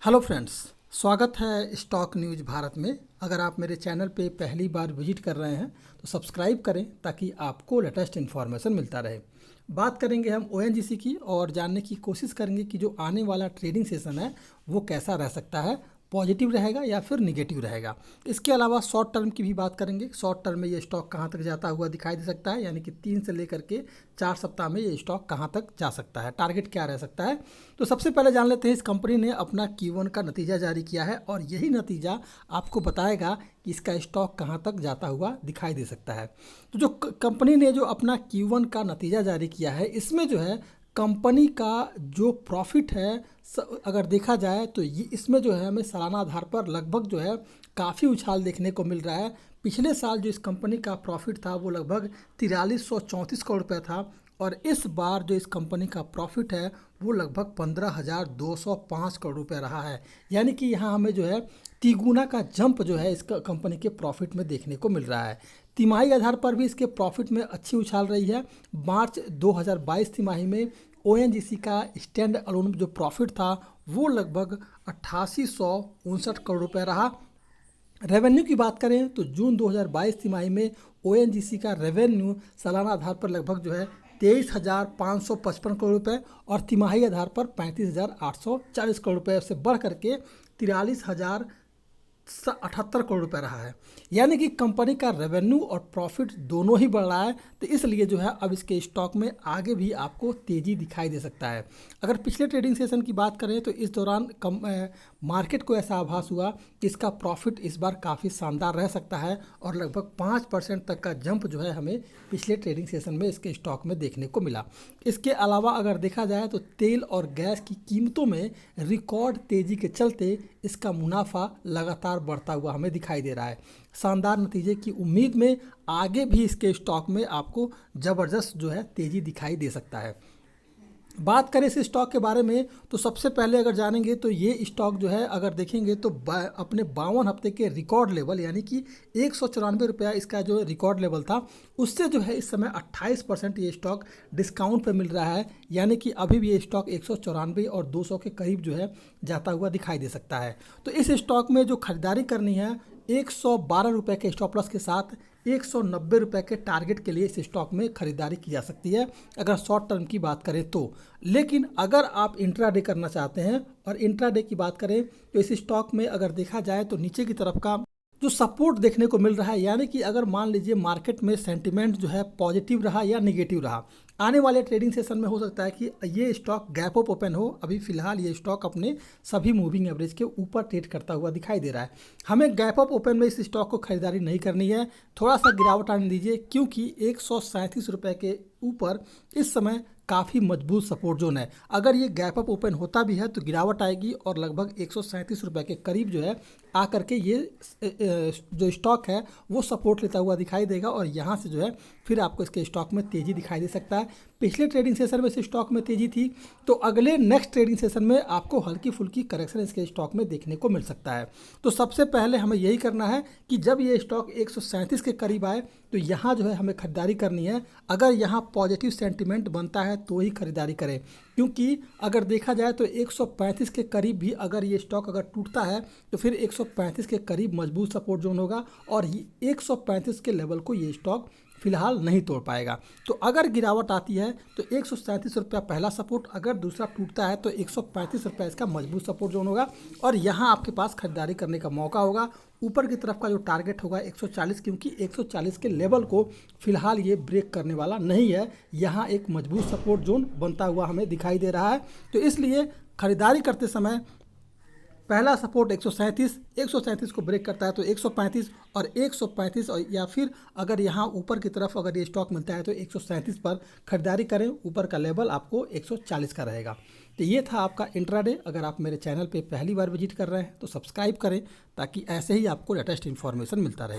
Hello friends, स्वागत है stock news Bharat में। अगर आप मेरे चैनल पे पहली बार विजिट कर रहे हैं तो सब्सक्राइब करें ताकि आपको लेटेस्ट इन्फॉर्मेशन मिलता रहे। बात करेंगे हम ओएनजीसी की और जानने की कोशिश करेंगे कि जो आने वाला ट्रेडिंग सेशन है वो कैसा रह सकता है, पॉजिटिव रहेगा या फिर निगेटिव रहेगा। इसके अलावा शॉर्ट टर्म की भी बात करेंगे। शॉर्ट टर्म में ये स्टॉक कहाँ तक जाता हुआ दिखाई दे सकता है, यानी कि 3 से लेकर के 4 सप्ताह में ये स्टॉक कहाँ तक जा सकता है, टारगेट क्या रह सकता है। तो सबसे पहले जान लेते हैं, इस कंपनी ने अपना Q1 का नतीजा जारी किया है और यही नतीजा आपको बताएगा कि इसका स्टॉक कहाँ तक जाता हुआ दिखाई दे सकता है। तो जो कंपनी ने जो अपना Q1 का नतीजा जारी किया है, इसमें जो है कंपनी का जो प्रॉफिट है अगर देखा जाए तो ये इसमें जो है हमें सालाना आधार पर लगभग जो है काफ़ी उछाल देखने को मिल रहा है। पिछले साल जो इस कंपनी का प्रॉफिट था वो लगभग 4334 करोड़ रुपये था और इस बार जो इस कंपनी का प्रॉफिट है वो लगभग 15,205 करोड़ रुपये रहा है। यानी कि यहाँ हमें जो है तिगुना का जंप जो है इस कंपनी के प्रॉफिट में देखने को मिल रहा है। तिमाही आधार पर भी इसके प्रॉफिट में अच्छी उछाल रही है। मार्च 2022 तिमाही में ओएनजीसी का स्टैंड अलोन जो प्रॉफिट था वो लगभग 8859 करोड़ रुपये रहा। रेवेन्यू की बात करें तो जून 2022 तिमाही में ओएनजीसी का रेवेन्यू सालाना आधार पर लगभग जो है 23,555 करोड़ रुपए और तिमाही आधार पर 35,840 करोड़ रुपए से बढ़ करके 43,078 करोड़ रुपए रहा है। यानी कि कंपनी का रेवेन्यू और प्रॉफिट दोनों ही बढ़ रहा है, तो इसलिए जो है अब इसके स्टॉक में आगे भी आपको तेज़ी दिखाई दे सकता है। अगर पिछले ट्रेडिंग सेशन की बात करें तो इस दौरान मार्केट को ऐसा आभास हुआ कि इसका प्रॉफिट इस बार काफ़ी शानदार रह सकता है और लगभग 5% तक का जंप जो है हमें पिछले ट्रेडिंग सेशन में इसके स्टॉक में देखने को मिला। इसके अलावा अगर देखा जाए तो तेल और गैस की कीमतों में रिकॉर्ड तेज़ी के चलते इसका मुनाफा लगातार बढ़ता हुआ हमें दिखाई दे रहा है। शानदार नतीजे की उम्मीद में आगे भी इसके स्टॉक में आपको ज़बरदस्त जो है तेज़ी दिखाई दे सकता है। बात करें इस स्टॉक के बारे में तो सबसे पहले अगर जानेंगे तो ये स्टॉक जो है अगर देखेंगे तो अपने 52 हफ्ते के रिकॉर्ड लेवल यानी कि 194 रुपया इसका जो रिकॉर्ड लेवल था उससे जो है इस समय 28% ये स्टॉक डिस्काउंट पे मिल रहा है। यानी कि अभी भी ये स्टॉक 194 और 200 के करीब जो है जाता हुआ दिखाई दे सकता है। तो इस स्टॉक में जो खरीदारी करनी है 112 रुपये के स्टॉप लॉस के साथ 190 रुपये के टारगेट के लिए इस स्टॉक में खरीदारी की जा सकती है अगर शॉर्ट टर्म की बात करें तो। लेकिन अगर आप इंट्राडे करना चाहते हैं और इंट्राडे की बात करें तो इस स्टॉक में अगर देखा जाए तो नीचे की तरफ का जो सपोर्ट देखने को मिल रहा है, यानी कि अगर मान लीजिए मार्केट में सेंटिमेंट जो है पॉजिटिव रहा या निगेटिव रहा, आने वाले ट्रेडिंग सेशन में हो सकता है कि ये स्टॉक गैप अप ओपन हो। अभी फिलहाल ये स्टॉक अपने सभी मूविंग एवरेज के ऊपर ट्रेड करता हुआ दिखाई दे रहा है। हमें गैप अप ओपन में इस स्टॉक को खरीदारी नहीं करनी है, थोड़ा सा गिरावट आने दीजिए क्योंकि 137 रुपये के ऊपर इस समय काफ़ी मजबूत सपोर्ट जोन है। अगर ये गैप अप ओपन होता भी है तो गिरावट आएगी और लगभग 137 रुपये के करीब जो है आकर के ये जो स्टॉक है वो सपोर्ट लेता हुआ दिखाई देगा और यहाँ से जो है फिर आपको इसके स्टॉक में तेज़ी दिखाई दे सकता है। पिछले ट्रेडिंग सेशन में इस स्टॉक में तेज़ी थी तो अगले नेक्स्ट ट्रेडिंग सेशन में आपको हल्की फुल्की करेक्शन इसके स्टॉक में देखने को मिल सकता है। तो सबसे पहले हमें यही करना है कि जब ये स्टॉक 137 के करीब आए तो यहाँ जो है हमें खरीदारी करनी है। अगर यहाँ पॉजिटिव सेंटिमेंट बनता है तो ही खरीदारी करें, क्योंकि अगर देखा जाए तो 135 के करीब भी अगर ये स्टॉक अगर टूटता है तो फिर 135 के करीब मजबूत सपोर्ट जोन होगा और 135 के लेवल को ये स्टॉक फिलहाल नहीं तोड़ पाएगा। तो अगर गिरावट आती है तो 137 रुपया पहला सपोर्ट, अगर दूसरा टूटता है तो 135 रुपया इसका मजबूत सपोर्ट जोन होगा और यहाँ आपके पास खरीदारी करने का मौका होगा। ऊपर की तरफ का जो टारगेट होगा 140, क्योंकि 140 के लेवल को फिलहाल ये ब्रेक करने वाला नहीं है। यहाँ एक मजबूत सपोर्ट जोन बनता हुआ हमें दिखाई दे रहा है। तो इसलिए खरीदारी करते समय पहला सपोर्ट 137 को ब्रेक करता है तो 135 और 135 और या फिर अगर यहाँ ऊपर की तरफ अगर ये स्टॉक मिलता है तो 137 पर खरीदारी करें। ऊपर का लेवल आपको 140 का रहेगा। तो ये था आपका इंट्राडे। अगर आप मेरे चैनल पे पहली बार विजिट कर रहे हैं तो सब्सक्राइब करें ताकि ऐसे ही आपको लेटेस्ट इन्फॉर्मेशन मिलता रहे।